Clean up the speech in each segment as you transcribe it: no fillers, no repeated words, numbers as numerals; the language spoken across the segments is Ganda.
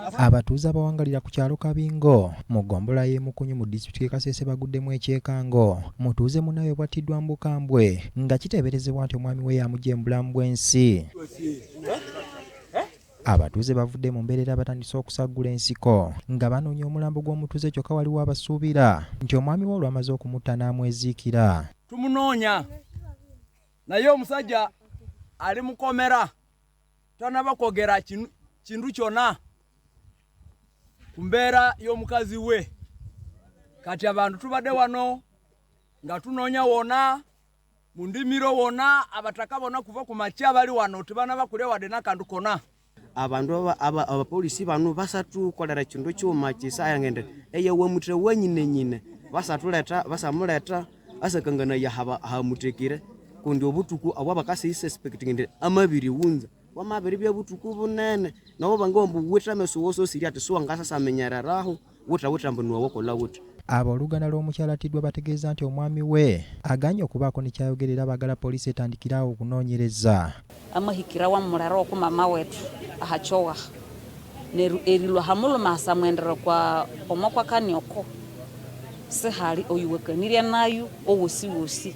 Abatuuze abawangalira ku kyalo Kabingo mu ggombolola y'Emukunyu mu disitulikiti y'e Kasese baguddemu ekyekango. Mutuuze munnaabwe bw'Attiddwa mu Bukambwe nga kiteeberezebwa nti omwami we yamuggya mu bulamu bw'ensi. Abatuuze bavudde mu mbeerera batandise okusaggula ensiko nga banoonya omulambo gw'omutuuze kyokka waliwo abasuubira nti omwami we olwamaze okumutta n'amweziikira. Tumunoonya naye omusajja ali mu komera tanaba kwogera kintu kyonna ku mbeera y'omukazi we. Kati abantu tubadde wano nga tunoonya wonna mu ndimiro wonna abataka bonna kuva ku makya bali wano tebanaba kulya wadde n'akantu konna. Abantu abapolisi bano basatukolera kintu kyuma kisaya ngende eyewe mutwe wenyine basamuleta asakangana ya hamutekire kundi obutuku abo bakasi suspect ngende amabiri wunza wamabiri bya butuku bunene nabo bangombu wetameso woso siri ati so ngasa amenyararaho wota mbonwa wokola wota. Abooluganda lw'omukyala Attiddwa bategeeza nti omwami we aganye okubaako ne kyayogerera bagala poliisi etandikirawo okunoonyereza. Amahikira wa mularo ku mama wetu ahachowa erilwa hamuluma asamwendera kwa omokwa kanioko sehali oyuwekanirya nayo owosi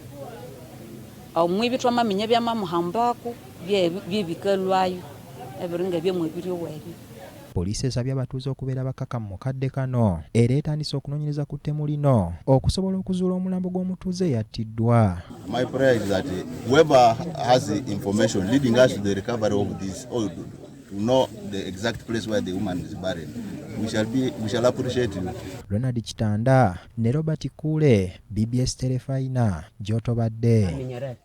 omwibi twamaminya bya mamuhambako byebikalwayo ebiringa byemwebiri owebi. Poliisi esabye abatuuze okubeera bakakamu mu kadde kano era etandise okunoonyereza ku ttemu lino okusobola okuzuula omulambo gw'omutuuze Attiddwa. My prayer is that whoever has the information leading us to the recovery of this or to know the exact place where the woman is buried, we shall appreciate you. Ronald Kitanda ne Robert Kule, BBS Terefayina, gy'otobadde.